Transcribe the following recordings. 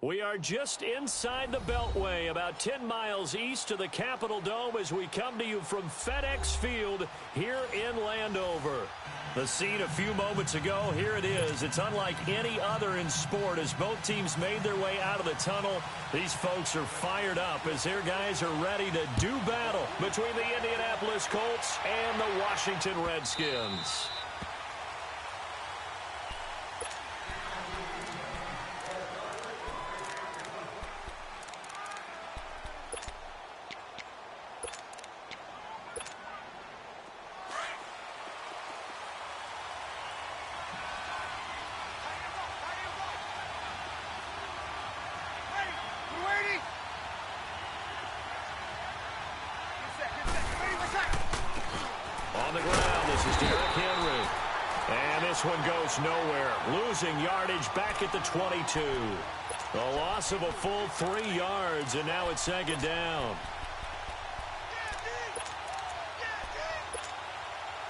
We are just inside the Beltway, about 10 miles east of the Capitol Dome as we come to you from FedEx Field here in Landover. The scene a few moments ago, here it is. It's unlike any other in sport as both teams made their way out of the tunnel. These folks are fired up as their guys are ready to do battle between the Indianapolis Colts and the Washington Redskins. On the ground, this is Derrick Henry. And this one goes nowhere. Losing yardage back at the 22. A loss of a full 3 yards, and now it's second down.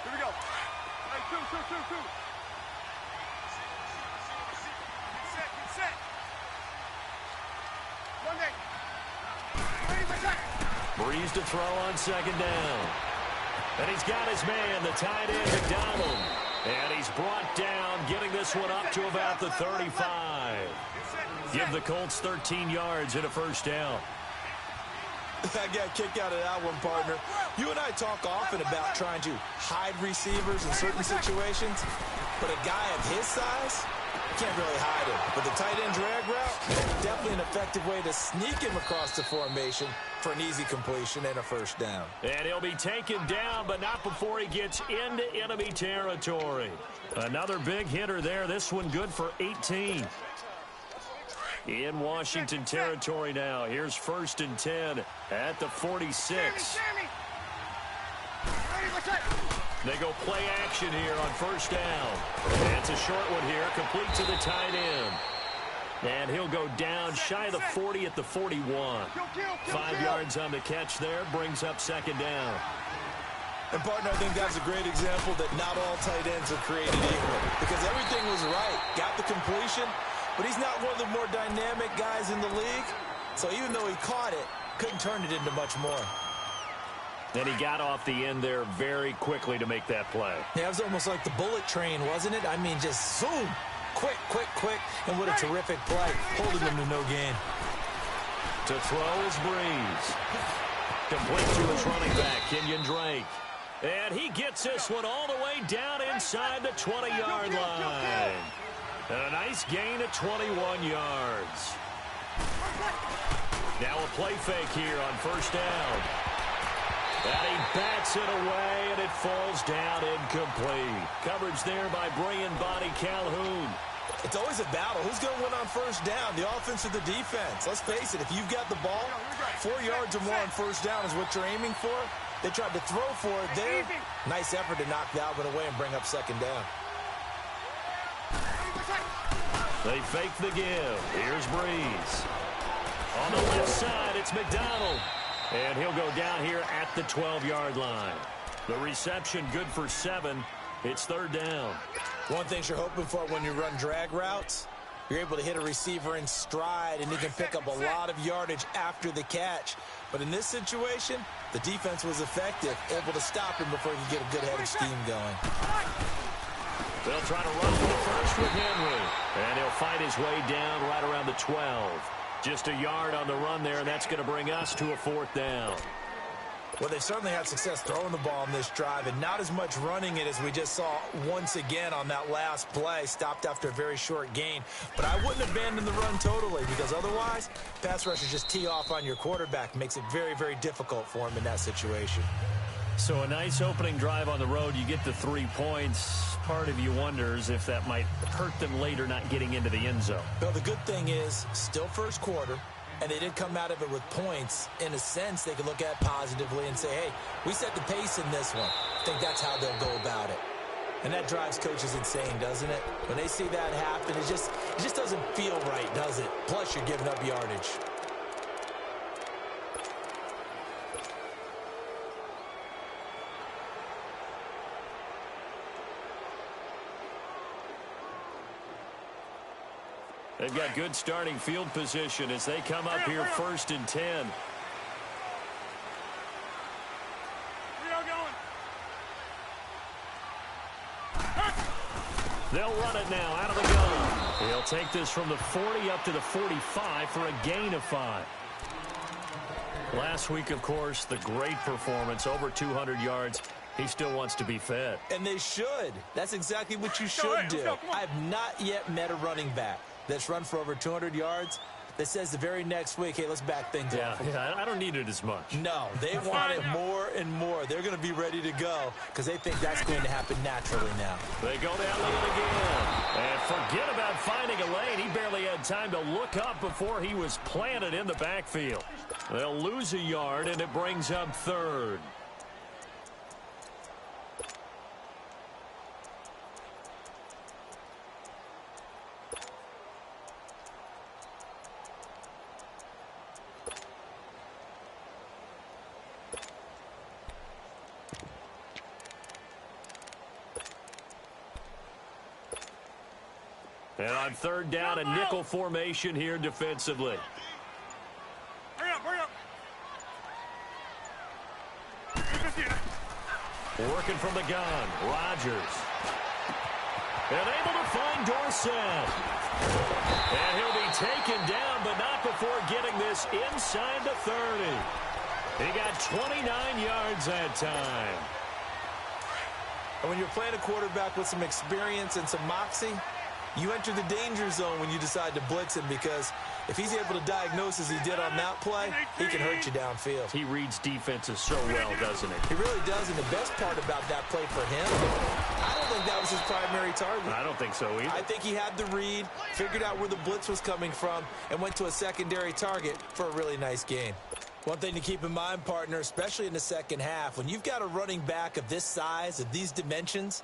Here we go. Hey, two. Get set. Monday. Breeze to throw on second down. And he's got his man, the tight end, McDonald. And he's brought down, getting this one up to about the 35. Give the Colts 13 yards and a first down. I got kicked out of that one, partner. You and I talk often about trying to hide receivers in certain situations, but a guy of his size, can't really hide him. But the tight end drag route, definitely an effective way to sneak him across the formation for an easy completion and a first down. And he'll be taken down, but not before he gets into enemy territory. Another big hitter there. This one good for 18. In Washington territory now. Here's 1st and 10 at the 46. They go play action here on first down. And it's a short one here, complete to the tight end. And he'll go down shy of the 40 at the 41. 5 yards on the catch there, brings up second down. And, partner, I think that's a great example that not all tight ends are created equal. Because everything was right. Got the completion, but he's not one of the more dynamic guys in the league. So even though he caught it, couldn't turn it into much more. And he got off the end there very quickly to make that play. Yeah, it was almost like the bullet train, wasn't it? I mean, just zoom. Quick. And what a terrific play. Holding them to no gain. To throw is Breeze. Complete to his running back, Kenyon Drake. And he gets this one all the way down inside the 20-yard line. And a nice gain of 21 yards. Now a play fake here on first down. And he bats it away, and it falls down incomplete. Coverage there by Brian Body Calhoun. It's always a battle. Who's going to win on first down, the offense or the defense? Let's face it, if you've got the ball, 4 yards or more on first down is what you're aiming for. They tried to throw for it there. Nice effort to knock that one away and bring up second down. They fake the give. Here's Breeze. On the left side, it's McDonald. And he'll go down here at the 12-yard line. The reception good for 7. It's third down. One thing you're hoping for when you run drag routes, you're able to hit a receiver in stride, and he can pick up a lot of yardage after the catch. But in this situation, the defense was effective, able to stop him before he could get a good head of steam going. They'll try to run for the first with Henry. And he'll fight his way down right around the 12. Just a yard on the run there, and that's going to bring us to a fourth down. Well, they've certainly had success throwing the ball in this drive and not as much running it as we just saw once again on that last play. Stopped after a very short gain. But I wouldn't abandon the run totally because otherwise, pass rushers just tee off on your quarterback. Makes it very, very difficult for him in that situation. So a nice opening drive on the road. You get the 3 points. Part of you wonders if that might hurt them later not getting into the end zone. Well, the good thing is still first quarter, and they did come out of it with points. In a sense, they could look at positively and say, hey, we set the pace in this one. I think that's how they'll go about it. And that drives coaches insane, doesn't it? When they see that happen, it just doesn't feel right, does it? Plus, you're giving up yardage. They've got good starting field position as they come up here 1st and 10. Where y'all going? They'll run it now out of the gun. He'll take this from the 40 up to the 45 for a gain of 5. Last week, of course, the great performance, over 200 yards. He still wants to be fed. And they should. That's exactly what you should do. I've not yet met a running back that's run for over 200 yards that says the very next week, hey, let's back things up. Yeah, I don't need it as much. No, they want it more and more. They're going to be ready to go because they think that's going to happen naturally now. They go down lane again. And forget about finding a lane. He barely had time to look up before he was planted in the backfield. They'll lose a yard, and it brings up 3rd. And on 3rd down, a nickel formation here defensively. Hurry up, hurry up. Working from the gun, Rodgers. And able to find Dorsett. And he'll be taken down, but not before getting this inside the 30. He got 29 yards that time. And when you're playing a quarterback with some experience and some moxie, you enter the danger zone when you decide to blitz him because if he's able to diagnose as he did on that play, he can hurt you downfield. He reads defenses so well, doesn't he? He really does, and the best part about that play for him, I don't think that was his primary target. I don't think so either. I think he had the read, figured out where the blitz was coming from, and went to a secondary target for a really nice gain. One thing to keep in mind, partner, especially in the second half, when you've got a running back of this size, of these dimensions,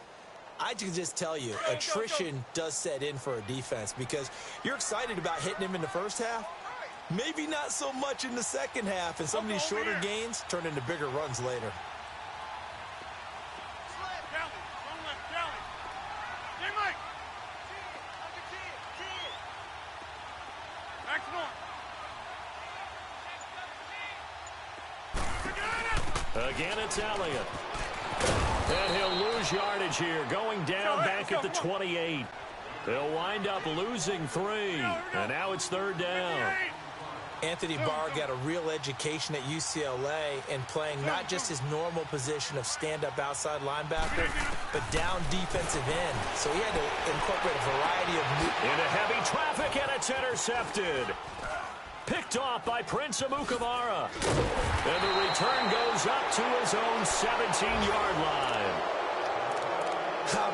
I can just tell you, attrition does set in for a defense because you're excited about hitting him in the first half. Maybe not so much in the second half, and some of these shorter gains turn into bigger runs later. Again, it's Elliott. And he'll lose yardage here, going down back at the 28. They'll wind up losing 3, and now it's 3rd down. Anthony Barr got a real education at UCLA in playing not just his normal position of stand-up outside linebacker, but down defensive end. So he had to incorporate a variety of into heavy traffic, and it's intercepted. Picked off by Prince Amukamara. And the return goes up to his own 17-yard line.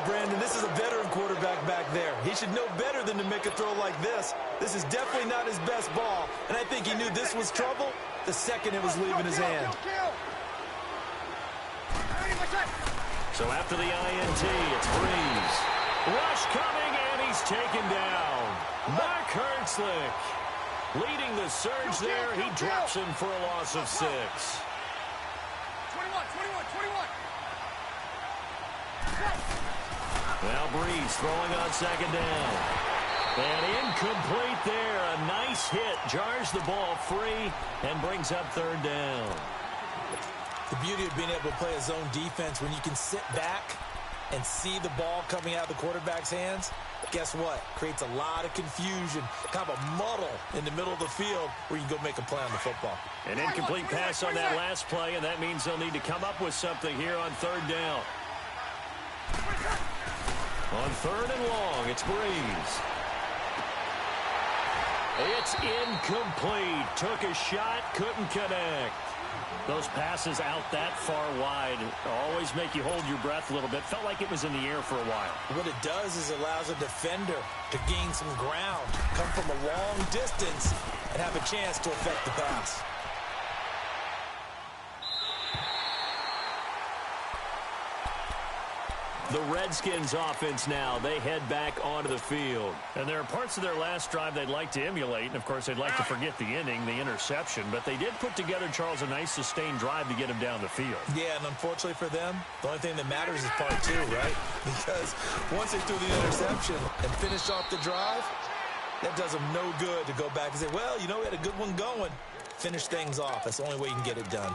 Brandon, this is a veteran quarterback back there. He should know better than to make a throw like this. This is definitely not his best ball, and I think he knew this was trouble the second it was leaving his hand. So after the INT, it's Breeze. Rush coming, and he's taken down. Mark Hertzlick leading the surge there. He drops him for a loss of 6. 21. Now Breeze throwing on 2nd down. And incomplete there. A nice hit. Jars the ball free and brings up 3rd down. The beauty of being able to play a zone defense when you can sit back and see the ball coming out of the quarterback's hands, guess what? Creates a lot of confusion, kind of a muddle in the middle of the field where you can go make a play on the football. An incomplete pass on that last play, and that means they'll need to come up with something here on 3rd down. On 3rd and long, it's Breeze. It's incomplete. Took a shot, couldn't connect. Those passes out that far wide always make you hold your breath a little bit. Felt like it was in the air for a while. What it does is allows a defender to gain some ground, come from a long distance, and have a chance to affect the pass. The Redskins offense now, they head back onto the field. And there are parts of their last drive they'd like to emulate. And, of course, they'd like to forget the inning, the interception. But they did put together, Charles, a nice sustained drive to get him down the field. Yeah, and unfortunately for them, the only thing that matters is part 2, right? Because once they threw the interception and finished off the drive, That does them no good to go back and say, well, you know, we had a good one going. Finish things off. That's the only way you can get it done.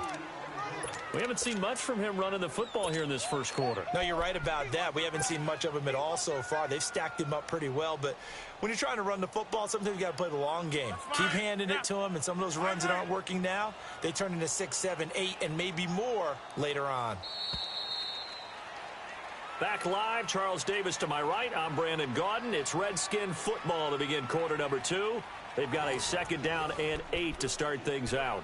We haven't seen much from him running the football here in this first quarter. No, you're right about that. We haven't seen much of him at all so far. They've stacked him up pretty well, but when you're trying to run the football, sometimes you got to play the long game. Keep handing it to him, and some of those runs that aren't working now, they turn into 6, 7, 8, and maybe more later on. Back live, Charles Davis to my right. I'm Brandon Gaudin. It's Redskin football to begin quarter number 2. They've got a 2nd down and 8 to start things out.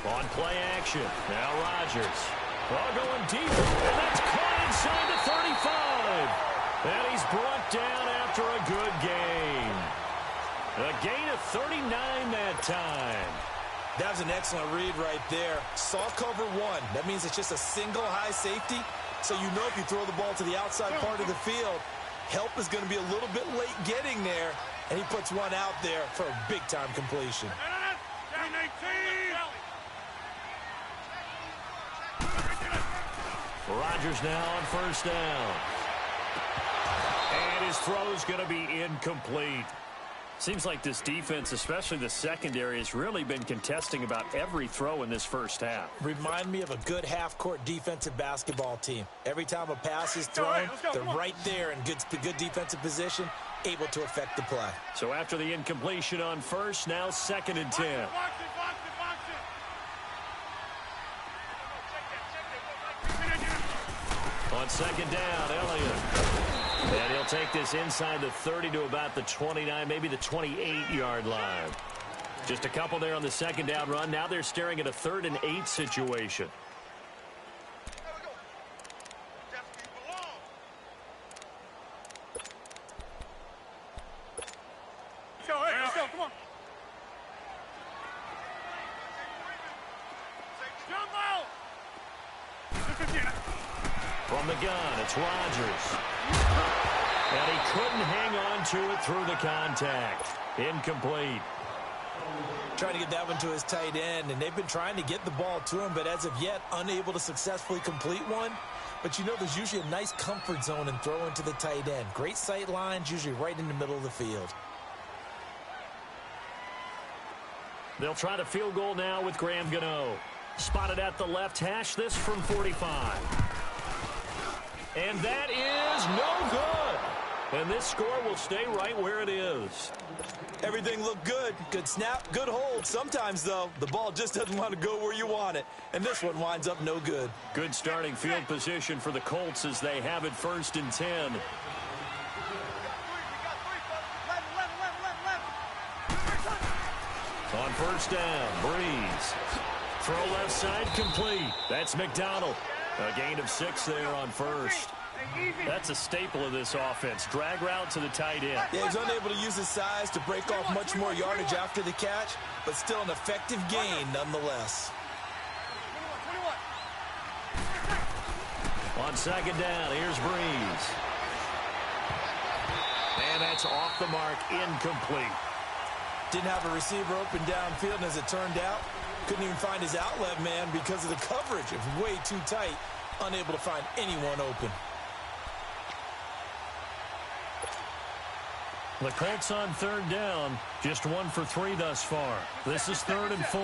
On play action. Now Rodgers. Ball going deep. And that's caught inside the 35. And he's brought down after a good gain. A gain of 39 that time. That was an excellent read right there. Saw cover 1. That means it's just a single high safety. So you know if you throw the ball to the outside part of the field, help is going to be a little bit late getting there. And he puts one out there for a big-time completion. Rodgers now on 1st down. And his throw's going to be incomplete. Seems like this defense, especially the secondary, has really been contesting about every throw in this first half. Remind me of a good half-court defensive basketball team. Every time a pass is thrown, they're right there in good defensive position, able to affect the play. So after the incompletion on 1st, now 2nd and 10. On 2nd down, Elliott. And he'll take this inside the 30 to about the 29, maybe the 28-yard line. Just a couple there on the 2nd down run. Now they're staring at a 3rd and 8 situation. Let's go, come on. Jump out! From the gun, it's Rodgers. And he couldn't hang on to it through the contact. Incomplete. Trying to get that one to his tight end, and they've been trying to get the ball to him, but as of yet, unable to successfully complete one. But you know there's usually a nice comfort zone in throwing to the tight end. Great sight lines, usually right in the middle of the field. They'll try the field goal now with Graham Gano. Spotted at the left hash, this from 45. And that is no good. And this score will stay right where it is. Everything looked good. Good snap, good hold. Sometimes, though, the ball just doesn't want to go where you want it. And this one winds up no good. Good starting field position for the Colts as they have it 1st and 10. On 1st down, Breeze. Throw left side complete. That's McDonald. A gain of 6 there on 1st. That's a staple of this offense. Drag route to the tight end. Yeah, he's unable to use his size to break off much more yardage after the catch, but still an effective gain nonetheless. On 2nd down, here's Breeze. And that's off the mark, incomplete. Didn't have a receiver open downfield, and as it turned out, couldn't even find his outlet man because of the coverage. It was way too tight, unable to find anyone open. The Colts on 3rd down, just 1 for 3 thus far. This is 3rd and 4.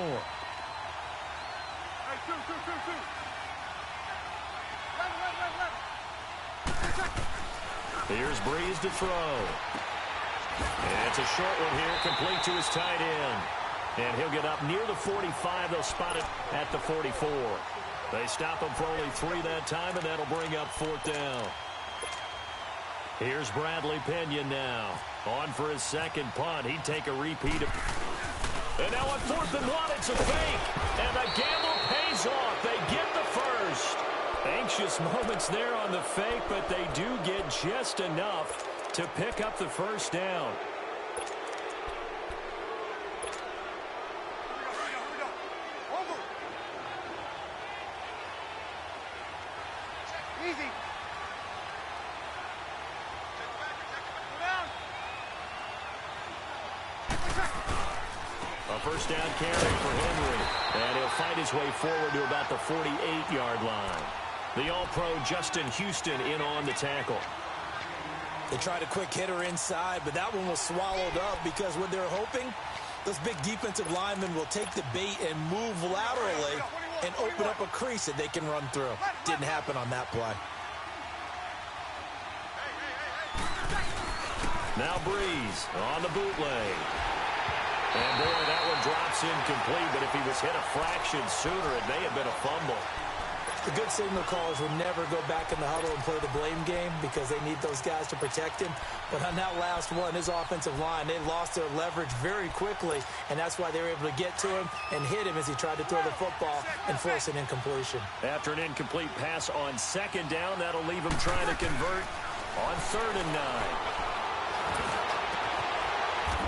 Here's Breeze to throw. And it's a short one here, complete to his tight end. And he'll get up near the 45. They'll spot it at the 44. They stop him for only 3 that time, and that'll bring up 4th down. Here's Bradley Pinion now. On for his 2nd punt. He'd take a repeat. And now on 4th and 1, it's a fake. And the gamble pays off. They get the 1st. Anxious moments there on the fake, but they do get just enough to pick up the 1st down. Easy. first down carry for Henry. And he'll fight his way forward to about the 48-yard line. The All-Pro Justin Houston in on the tackle. They tried a quick hitter inside, but that one was swallowed up because what they're hoping, those big defensive linemen will take the bait and move laterally and open up a crease that they can run through. Didn't happen on that play. Now Breeze on the bootleg. And boy, that one drops incomplete, but if he was hit a fraction sooner, it may have been a fumble. The good signal callers will never go back in the huddle and play the blame game because they need those guys to protect him. But on that last one, his offensive line, they lost their leverage very quickly, and that's why they were able to get to him and hit him as he tried to throw the football and force an incompletion. After an incomplete pass on second down, that'll leave him trying to convert on 3rd and 9.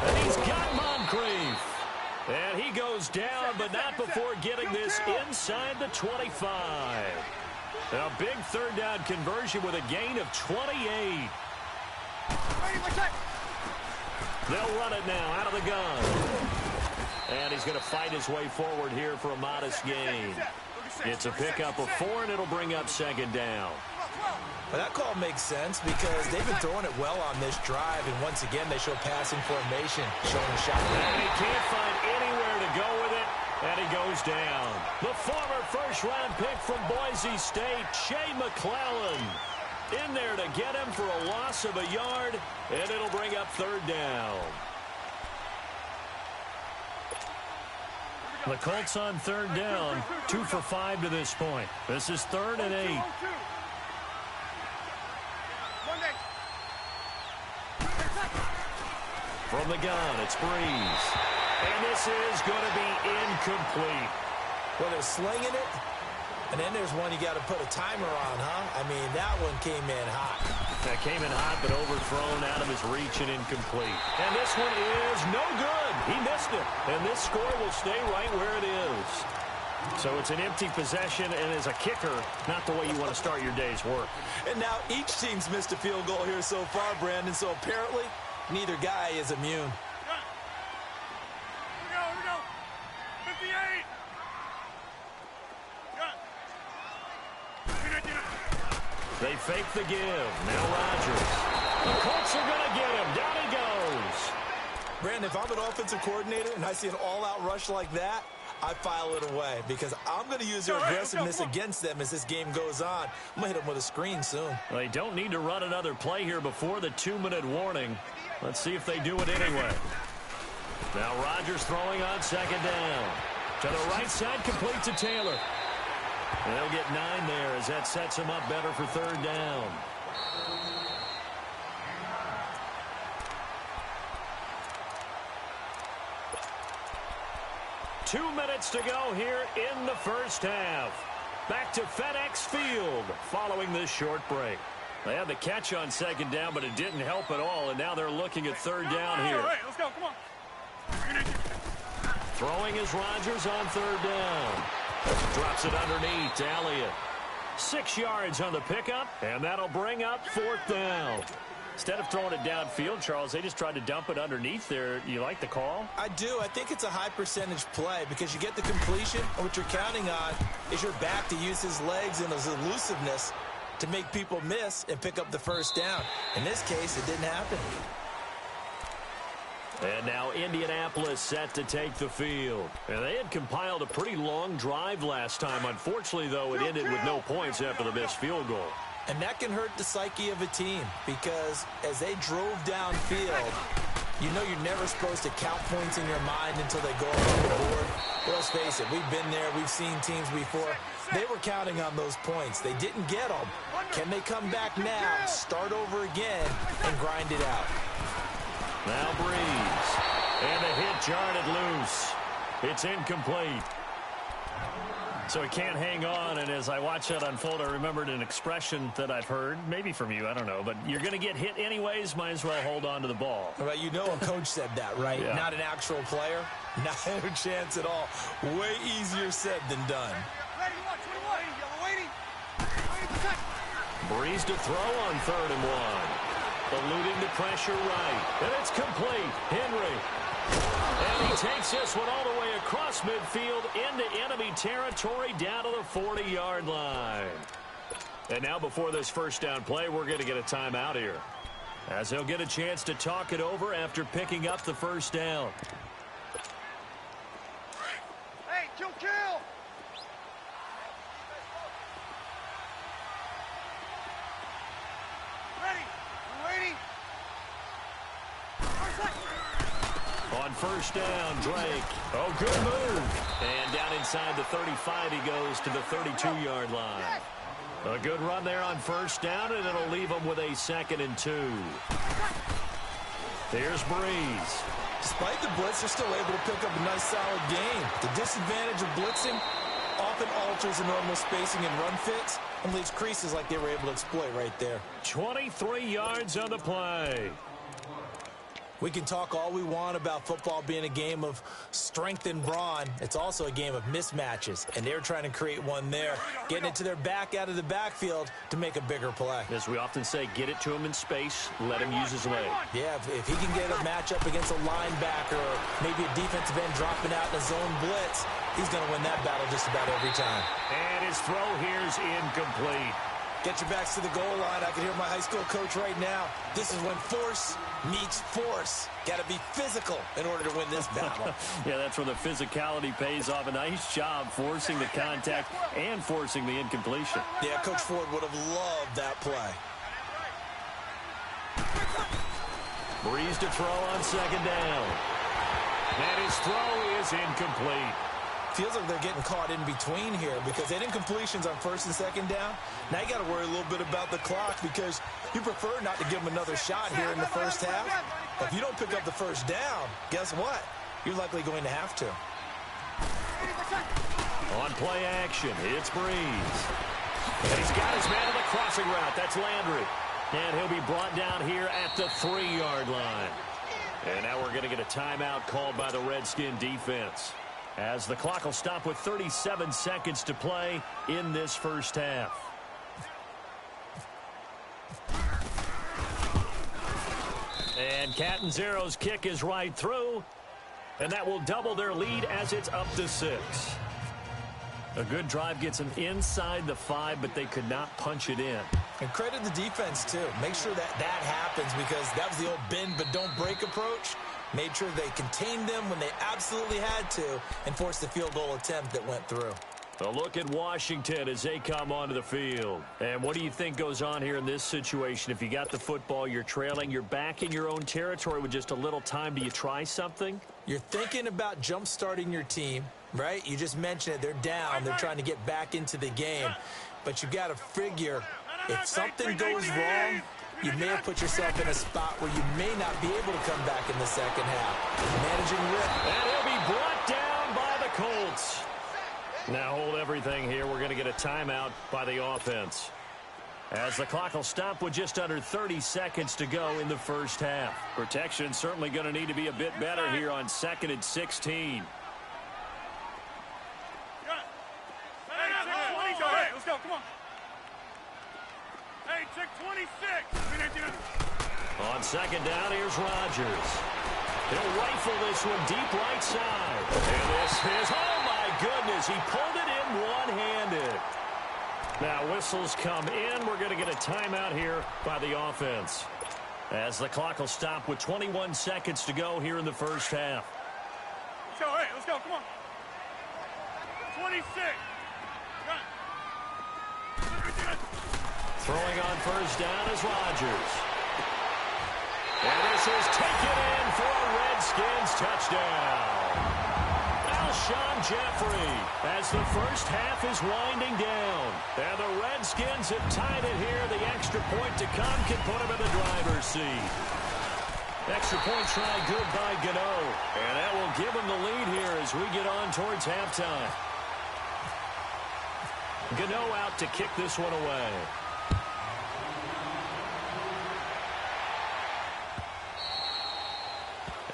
And he's got Moncrief. And he goes down, but not before getting this inside the 25. A big 3rd down conversion with a gain of 28. They'll run it now out of the gun. And he's going to fight his way forward here for a modest gain. It's a pickup of 4, and it'll bring up 2nd down. Well, that call makes sense because they've been throwing it well on this drive, and once again, they show passing formation, showing a shot. And he can't find anywhere to go with it, and he goes down. The former first-round pick from Boise State, Shea McClellan, in there to get him for a loss of a yard, and it'll bring up 3rd down. The Colts on 3rd down, 2 for 5 to this point. This is 3rd and 8. From the gun, it's Breeze. And this is going to be incomplete. Well, they're slinging it, and then there's one you got to put a timer on, huh? I mean, that one came in hot. That came in hot, but overthrown out of his reach and incomplete. And this one is no good. He missed it. And this score will stay right where it is. So it's an empty possession, and as a kicker, not the way you want to start your day's work. And now each team's missed a field goal here so far, Brandon, so apparently neither guy is immune. Here we go. 58. They fake the give. Now Rodgers. The Colts are going to get him. Down he goes. Brandon, if I'm an offensive coordinator and I see an all-out rush like that, I file it away because I'm going to use their aggressiveness against them as this game goes on. I'm going to hit them with a screen soon. Well, they don't need to run another play here before the 2-minute warning. Let's see if they do it anyway. Now Rodgers throwing on 2nd down. To the right side, complete to Taylor. And they'll get 9 there as that sets him up better for 3rd down. Two minutes to go here in the first half. Back to FedEx Field following this short break. They had the catch on 2nd down, but it didn't help at all, and now they're looking at 3rd down here. All right, let's go. Come on. Throwing is Rodgers on 3rd down. Drops it underneath to Elliott. 6 yards on the pickup, and that'll bring up 4th down. Instead of throwing it downfield, Charles, they just tried to dump it underneath there. You like the call? I do. I think it's a high-percentage play because you get the completion, and what you're counting on is your back to use his legs and his elusiveness to make people miss and pick up the 1st down. In this case, it didn't happen. And now Indianapolis set to take the field. And they had compiled a pretty long drive last time. Unfortunately, though, it ended with no points after the missed field goal. And that can hurt the psyche of a team because as they drove downfield, you know you're never supposed to count points in your mind until they go up on the board. But let's face it, we've been there. We've seen teams before. They were counting on those points. They didn't get them. Can they come back now, start over again, and grind it out? Now Breeze. And the hit jarred it loose. It's incomplete. So he can't hang on, and as I watch that unfold, I remembered an expression that I've heard, maybe from you, I don't know, but you're going to get hit anyways, might as well hold on to the ball. Well, you know a coach said that, right? Yeah. Not an actual player. Not a chance at all. Way easier said than done. Breeze to throw on 3rd and 1. Eluding the pressure right. And it's complete. Henry. And he takes this one all the way across midfield into enemy territory down to the 40-yard line. And now before this first down play, we're going to get a timeout here, as he'll get a chance to talk it over after picking up the first down. Hey, kill! Ready? On first down, Drake. Oh, good move. And down inside the 35, he goes to the 32-yard line. A good run there on first down, and it'll leave him with a 2nd and 2. Here's Breeze. Despite the blitz, they're still able to pick up a nice, solid game. The disadvantage of blitzing often alters the normal spacing and run fits and leaves creases like they were able to exploit right there. 23 yards on the play. We can talk all we want about football being a game of strength and brawn. It's also a game of mismatches, and they're trying to create one there, getting it to their back out of the backfield to make a bigger play. As we often say, get it to him in space, let him use his leg. Yeah, if he can get a matchup against a linebacker or maybe a defensive end dropping out in a zone blitz, he's going to win that battle just about every time. And his throw here's incomplete. Get your backs to the goal line. I can hear my high school coach right now. This is when force meets force. Got to be physical in order to win this battle. Yeah, that's where the physicality pays off. A nice job forcing the contact and forcing the incompletion. Yeah, Coach Ford would have loved that play. Breeze to throw on second down. And his throw is incomplete. Feels like they're getting caught in between here because they didn't completions on first and second down. Now you got to worry a little bit about the clock because you prefer not to give them another shot here in the first half. If you don't pick up the first down, guess what? You're likely going to have to. On play action, it's Breeze. And he's got his man on the crossing route. That's Landry. And he'll be brought down here at the 3-yard line. And now we're going to get a timeout called by the Redskin defense, as the clock will stop with 37 seconds to play in this first half. And Catanzero's kick is right through, and that will double their lead as it's up to 6. A good drive gets them inside the 5, but they could not punch it in. And credit the defense, too. Make sure that happens because that was the old bend but don't break approach. Made sure they contained them when they absolutely had to and forced the field goal attempt that went through. A look at Washington as they come onto the field. And what do you think goes on here in this situation? If you got the football, you're trailing, you're back in your own territory with just a little time. Do you try something? You're thinking about jump-starting your team, right? You just mentioned it. They're down. They're trying to get back into the game. But you got to figure if something goes wrong, you may have put yourself in a spot where you may not be able to come back in the second half. Managing risk. And he'll be brought down by the Colts. Now hold everything here. We're going to get a timeout by the offense, as the clock will stop with just under 30 seconds to go in the first half. Protection certainly going to need to be a bit better here on 2nd and 16. Let's go, come on. Hey, check 26. On second down, here's Rodgers. He'll rifle this one deep right side. And this is, oh my goodness, he pulled it in one-handed. Now whistles come in. We're going to get a timeout here by the offense, as the clock will stop with 21 seconds to go here in the first half. Let's go, come on. 26. Throwing on first down is Rodgers. And this is taken in for a Redskins touchdown. Alshon Jeffrey, as the first half is winding down. And the Redskins have tied it here. The extra point to come can put them in the driver's seat. Extra point try good by Gano. And that will give them the lead here as we get on towards halftime. Gano out to kick this one away.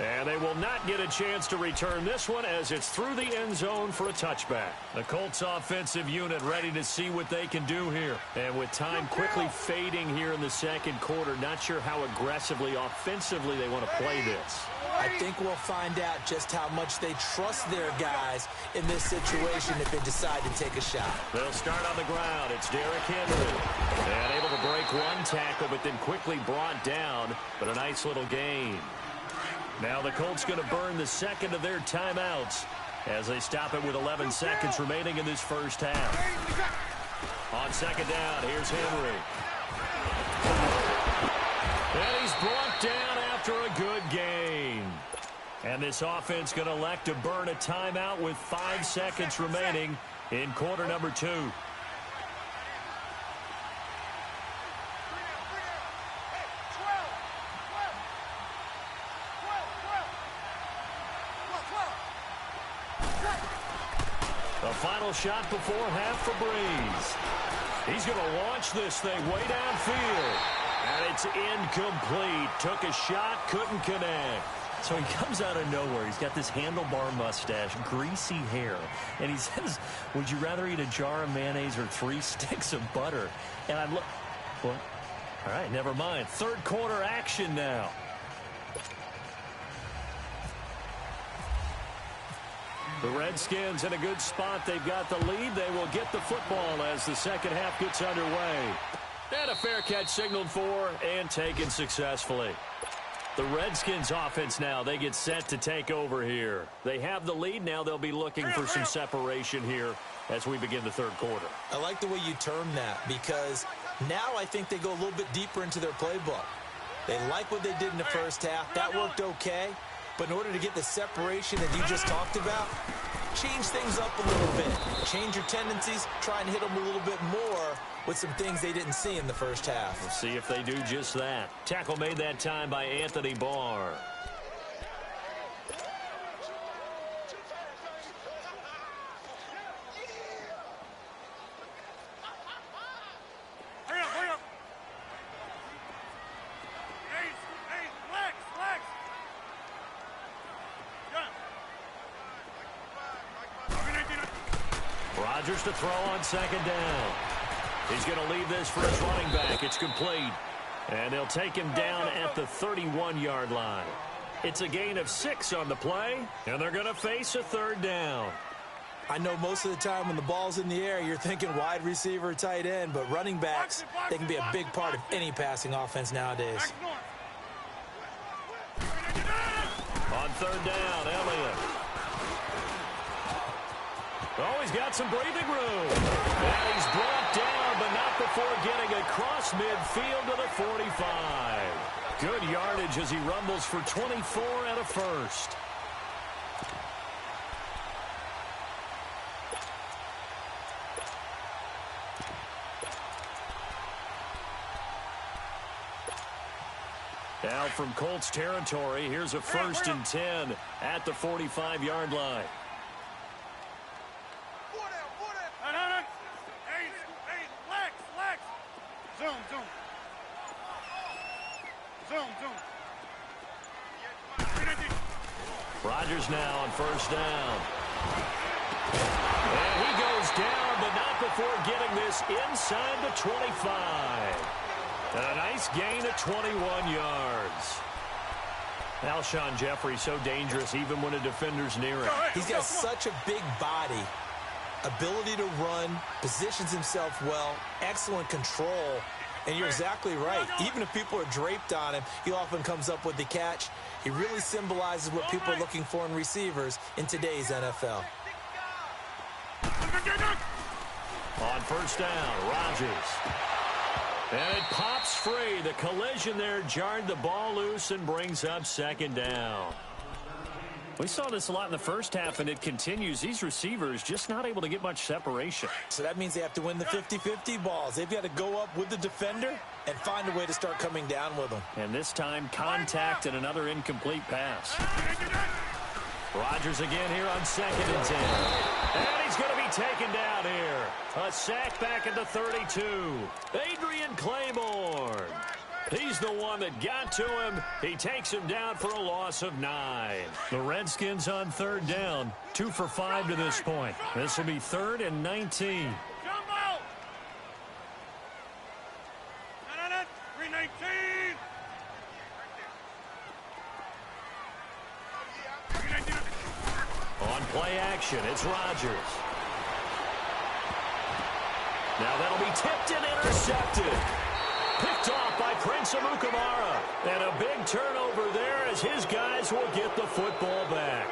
And they will not get a chance to return this one as it's through the end zone for a touchback. The Colts offensive unit ready to see what they can do here. And with time quickly fading here in the second quarter, not sure how aggressively, offensively they want to play this. I think we'll find out just how much they trust their guys in this situation if they decide to take a shot. They'll start on the ground. It's Derrick Henry. And able to break one tackle, but then quickly brought down. But a nice little gain. Now the Colts going to burn the second of their timeouts as they stop it with 11 seconds remaining in this first half. On second down, here's Henry. And he's brought down after a good gain. And this offense going to elect to burn a timeout with 5 seconds remaining in quarter number 2. The final shot before half for Breeze. He's going to launch this thing way downfield. And it's incomplete. Took a shot, couldn't connect. So he comes out of nowhere. He's got this handlebar mustache, greasy hair. And he says, would you rather eat a jar of mayonnaise or 3 sticks of butter? And I look, what? All right, never mind. Third quarter action now. The Redskins in a good spot. They've got the lead. They will get the football as the second half gets underway. And a fair catch signaled for and taken successfully. The Redskins offense now, they get set to take over here. They have the lead. Now they'll be looking for some separation here as we begin the third quarter. I like the way you term that because now I think they go a little bit deeper into their playbook. They like what they did in the first half. That worked okay. But in order to get the separation that you just talked about, change things up a little bit. Change your tendencies. Try and hit them a little bit more with some things they didn't see in the first half. We'll see if they do just that. Tackle made that time by Anthony Barr. Hurry up. Hey, relax. Rodgers to throw on second down. He's going to leave this for his running back. It's complete. And they'll take him down at the 31-yard line. It's a gain of 6 on the play, and they're going to face a third down. I know most of the time when the ball's in the air, you're thinking wide receiver, tight end, but running backs, they can be a big part of any passing offense nowadays. On third down, Elliott. Oh, he's got some breathing room. And he's brought down, but not before getting across midfield to the 45. Good yardage as he rumbles for 24 and a first. Now from Colts territory, here's a 1st and 10 at the 45-yard line. Zoom. Rodgers now on first down. And he goes down, but not before getting this inside the 25. And a nice gain of 21 yards. Alshon Jeffrey so dangerous even when a defender's near him. He's got such a big body, ability to run, positions himself well, excellent control. And you're exactly right. Even if people are draped on him, he often comes up with the catch. He really symbolizes what people are looking for in receivers in today's NFL. On first down, Rodgers. And it pops free. The collision there jarred the ball loose and brings up second down. We saw this a lot in the first half, and it continues. These receivers just not able to get much separation. So that means they have to win the 50-50 balls. They've got to go up with the defender and find a way to start coming down with them. And this time, contact and another incomplete pass. Rodgers again here on 2nd and 10. And he's going to be taken down here. A sack back at the 32. Adrian Claiborne. He's the one that got to him. He takes him down for a loss of 9. The Redskins on third down. 2 for 5 to this point. This will be 3rd and 19. Jumbo! 319! On play action, it's Rodgers. Now that'll be tipped and intercepted. Picked off by Prince Amukamara. And a big turnover there as his guys will get the football back.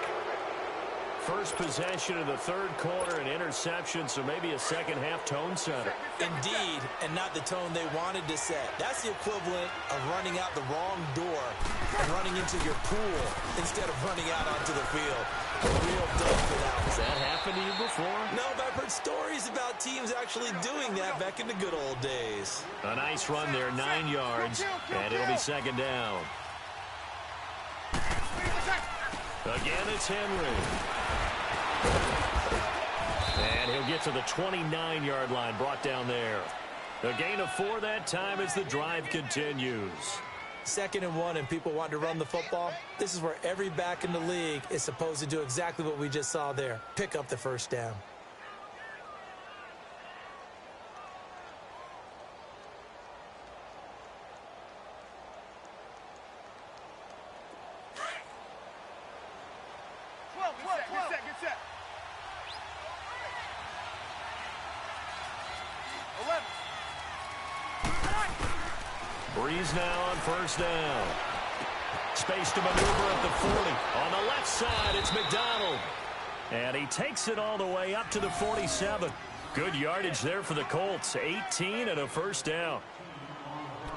First possession of the third quarter, an interception, so maybe a second-half tone setter. Indeed, and not the tone they wanted to set. That's the equivalent of running out the wrong door and running into your pool instead of running out onto the field. A real dub for that. Has that happened to you before? No, but I've heard stories about teams actually doing that back in the good old days. A nice run there, 9 yards, and it'll be second down. Again, it's Henry. And he'll get to the 29-yard line, brought down there. A gain of 4 that time as the drive continues. 2nd and 1 and people want to run the football. This is where every back in the league is supposed to do exactly what we just saw there. Pick up the first down. Get set. 11. Breeze now on first down. Space to maneuver at the 40. On the left side, it's McDonald. And he takes it all the way up to the 47. Good yardage there for the Colts. 18 and a first down.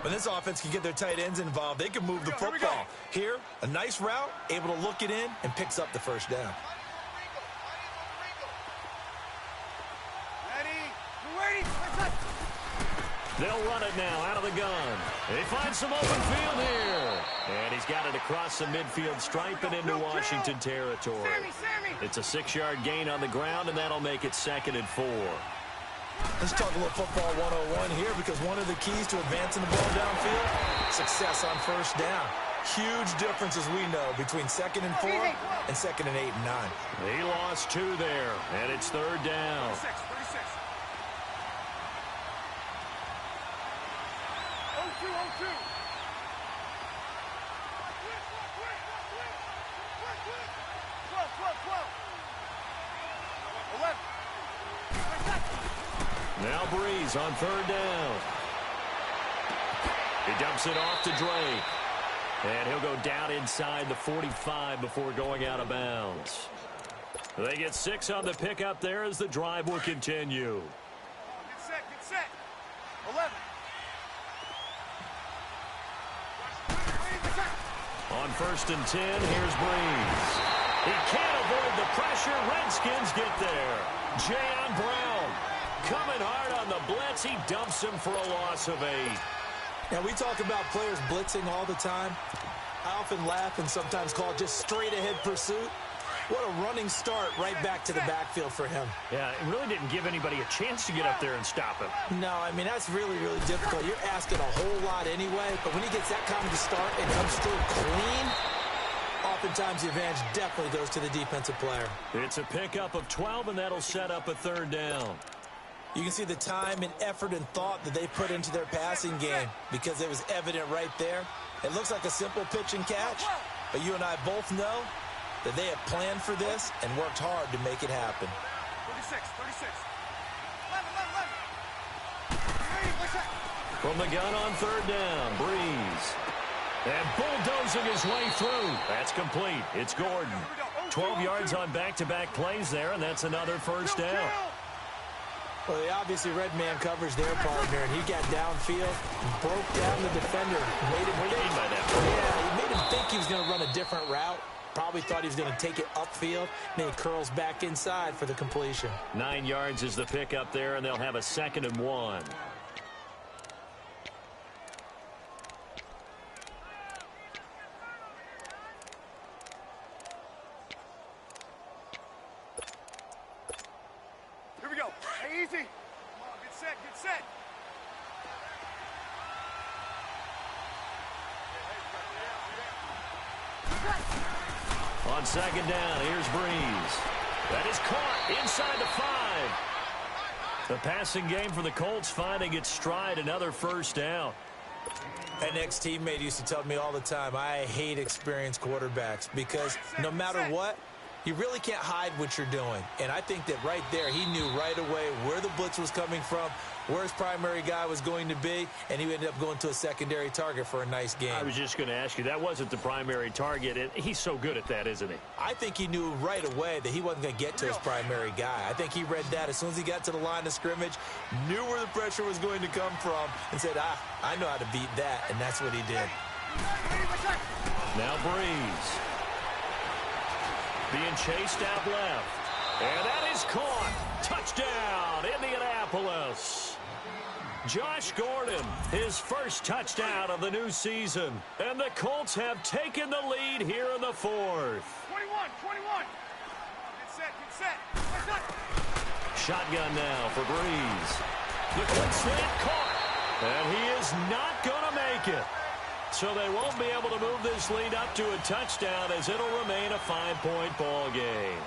When this offense can get their tight ends involved, they can move the football. Here, a nice route, able to look it in, and picks up the first down. They'll run it now out of the gun. They find some open field here. And he's got it across the midfield stripe and into Washington territory. It's a 6-yard gain on the ground, and that'll make it 2nd and 4. Let's talk a little football 101 here, because one of the keys to advancing the ball downfield, success on first down. Huge difference, as we know, between 2nd and 4 and 2nd and 8 and 9. He lost 2 there, and it's 3rd down. 36. 2. Now Breeze on 3rd down. He dumps it off to Drake. And he'll go down inside the 45 before going out of bounds. They get 6 on the pickup there as the drive will continue. Get set. 11. On 1st and 10, here's Breeze. He can't avoid the pressure. Redskins get there. Jayon Brown coming hard on the blitz. He dumps him for a loss of 8. Now, we talk about players blitzing all the time. I often laugh and sometimes call it just straight-ahead pursuit. What a running start right back to the backfield for him. Yeah, it really didn't give anybody a chance to get up there and stop him. No, I mean, that's really, really difficult. You're asking a whole lot anyway, but when he gets that kind of a start and comes through clean, oftentimes the advantage definitely goes to the defensive player. It's a pickup of 12, and that'll set up a 3rd down. You can see the time and effort and thought that they put into their passing game because it was evident right there. It looks like a simple pitch and catch, but you and I both know that they have planned for this and worked hard to make it happen. 36. 11. From the gun on 3rd down, Breeze. And bulldozing his way through. That's complete. It's Gordon. 12 yards on back-to-back plays there, and that's another first down. Well, they obviously red man coverage their partner, and he got downfield, broke down the defender. What do you mean by that? Yeah, he made him think he was going to run a different route. Probably thought he was going to take it upfield. Then he curls back inside for the completion. 9 yards is the pickup there, and they'll have a 2nd and 1. Here we go. Hey, easy. Come on, get set. On second down, here's Breeze. That is caught inside the 5. The passing game for the Colts finding its stride, another first down. An ex-teammate used to tell me all the time, I hate experienced quarterbacks because no matter what, you really can't hide what you're doing. And I think that right there, he knew right away where the blitz was coming from, where his primary guy was going to be, and he ended up going to a secondary target for a nice game. I was just going to ask you, that wasn't the primary target, and he's so good at that, isn't he? I think he knew right away that he wasn't going to get to his primary guy. I think he read that as soon as he got to the line of scrimmage, knew where the pressure was going to come from, and said, I know how to beat that, and that's what he did. Now Breeze. Being chased out left. And that is caught. Touchdown, Indianapolis. Josh Gordon, his first touchdown of the new season. And the Colts have taken the lead here in the 4th. 21. Get set. Shotgun now for Breeze. The quick slant caught. And he is not going to make it. So they won't be able to move this lead up to a touchdown as it'll remain a 5-point ball game.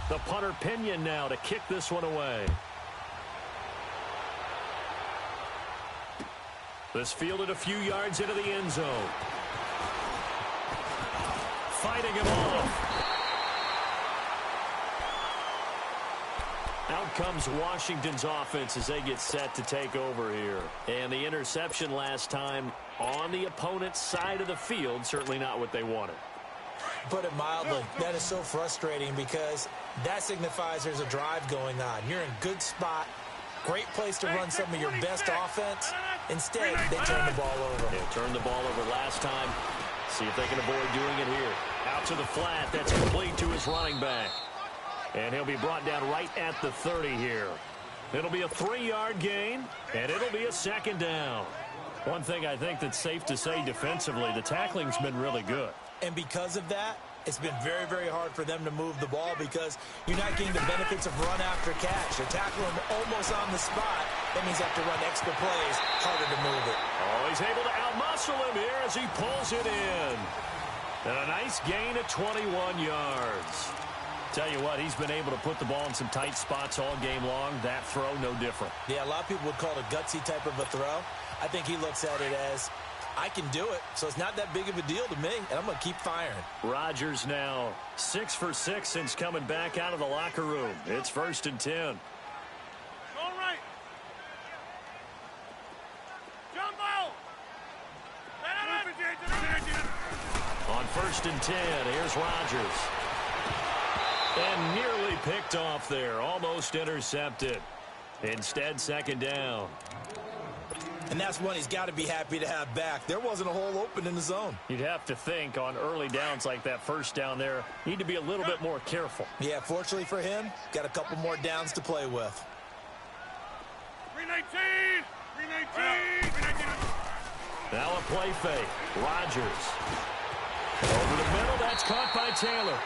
The punter Pinion now to kick this one away. This fielded a few yards into the end zone. Fighting him off. Out comes Washington's offense as they get set to take over here. And the interception last time on the opponent's side of the field, certainly not what they wanted. Put it mildly, that is so frustrating because that signifies there's a drive going on. You're in a good spot, great place to run some of your best offense. Instead, they turn the ball over. Yeah, turned the ball over last time. See if they can avoid doing it here. Out to the flat. That's complete to his running back. And he'll be brought down right at the 30 here. It'll be a 3-yard gain, and it'll be a second down. One thing I think that's safe to say defensively, the tackling's been really good. And because of that, it's been very, very hard for them to move the ball because you're not getting the benefits of run after catch. You're tackling him almost on the spot. That means you have to run extra plays, harder to move it. Oh, he's able to outmuscle him here as he pulls it in. And a nice gain of 21 yards. Tell you what, he's been able to put the ball in some tight spots all game long. That throw, no different. Yeah, a lot of people would call it a gutsy type of a throw. I think he looks at it as, I can do it, so it's not that big of a deal to me, and I'm going to keep firing. Rodgers now 6 for 6 since coming back out of the locker room. It's 1st and 10. All right. Jumbo! On 1st and 10, here's Rodgers. And nearly picked off there, almost intercepted. Instead, second down. And that's one he's got to be happy to have back. There wasn't a hole open in the zone. You'd have to think on early downs like that first down there, need to be a little bit more careful. Yeah, fortunately for him, got a couple more downs to play with. 319! Now a play fake. Rodgers. Over the middle, that's caught by Taylor.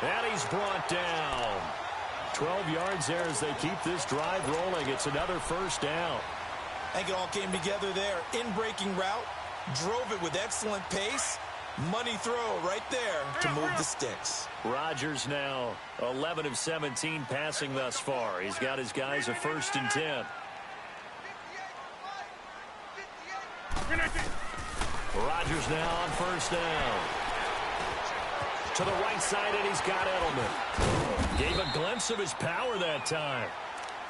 And he's brought down. 12 yards there as they keep this drive rolling. It's another first down. I think it all came together there. In-breaking route, drove it with excellent pace. Money throw right there to move the sticks. Rodgers now 11 of 17 passing thus far. He's got his guys a 1st and 10. Rodgers now on 1st down. To the right side, and he's got Edelman. Gave a glimpse of his power that time.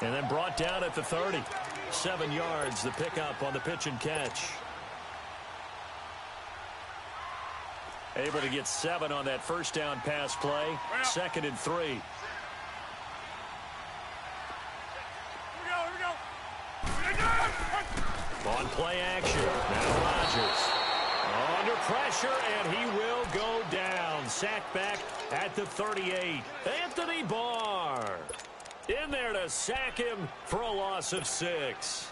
And then brought down at the 30. 7 yards, the pickup on the pitch and catch. Able to get 7 on that first down pass play. 2nd and 3. Here we go. On play action. Now Rodgers. Under pressure, and he will go down. Sacked back at the 38. Anthony Barr in there to sack him for a loss of 6.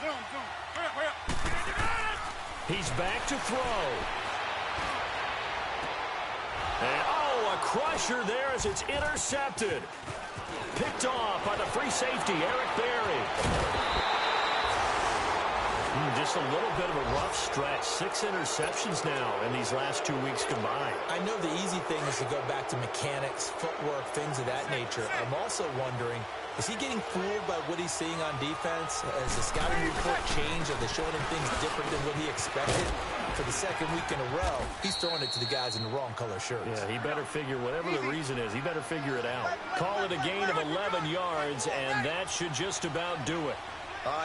Hurry up. He's back to throw. And, oh, a crusher there as it's intercepted. Picked off by the free safety, Eric Berry. Just a little bit of a rough stretch. 6 interceptions now in these last 2 weeks combined. I know the easy thing is to go back to mechanics, footwork, things of that nature. I'm also wondering, is he getting fooled by what he's seeing on defense? Has the scouting report changed? Are they showing him things different than what he expected? For the second week in a row, he's throwing it to the guys in the wrong color shirts. Yeah, he better figure, whatever the reason is, he better figure it out. Call it a gain of 11 yards, and that should just about do it.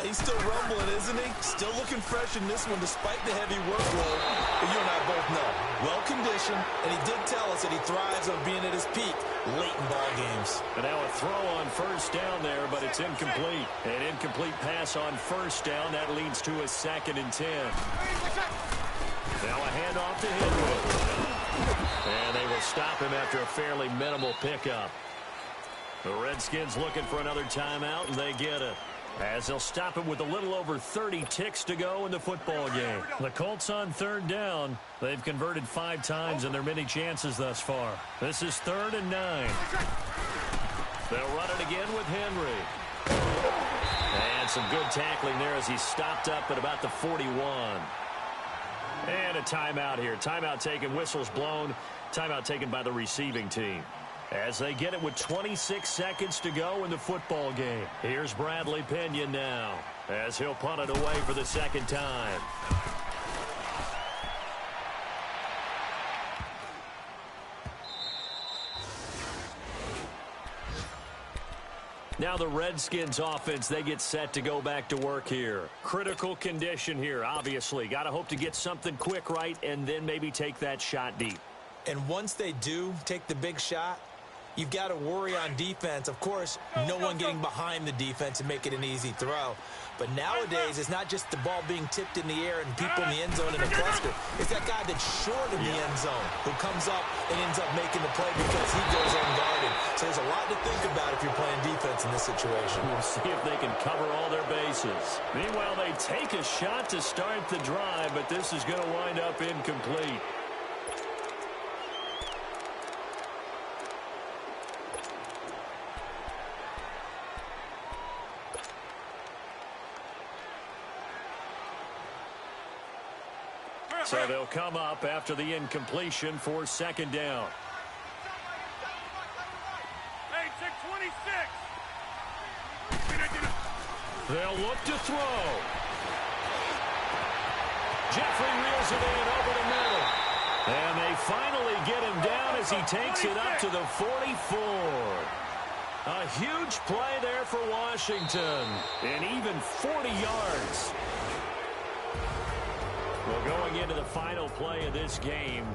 He's still rumbling, isn't he? Still looking fresh in this one despite the heavy workload. But you and I both know, well-conditioned, and he did tell us that he thrives on being at his peak late in ball games. And now a throw on first down there, but it's incomplete. An incomplete pass on first down. That leads to a 2nd and 10. Now a handoff to Henry. And they will stop him after a fairly minimal pickup. The Redskins looking for another timeout, and they get it. As they'll stop him with a little over 30 ticks to go in the football game. The Colts on 3rd down. They've converted 5 times in their many chances thus far. This is 3rd and 9. They'll run it again with Henry. And some good tackling there as he stopped up at about the 41. And a timeout here. Timeout taken, whistles blown. Timeout taken by the receiving team. As they get it with 26 seconds to go in the football game. Here's Bradley Pinion now as he'll punt it away for the 2nd time. Now the Redskins offense, they get set to go back to work here. Critical condition here, obviously. Got to hope to get something quick right and then maybe take that shot deep. And once they do take the big shot, you've got to worry on defense. Of course, no one getting behind the defense and make it an easy throw. But nowadays, it's not just the ball being tipped in the air and people in the end zone in a cluster. It's that guy that's short of the end zone who comes up and ends up making the play because he goes unguarded. So there's a lot to think about if you're playing defense in this situation. We'll see if they can cover all their bases. Meanwhile, they take a shot to start the drive, but this is going to wind up incomplete. So they'll come up after the incompletion for 2nd down. Hey, 626. They'll look to throw. Jeffrey reels it in over the middle. And they finally get him down as he takes it up to the 44. A huge play there for Washington. And even 40 yards. Well, going into the final play of this game,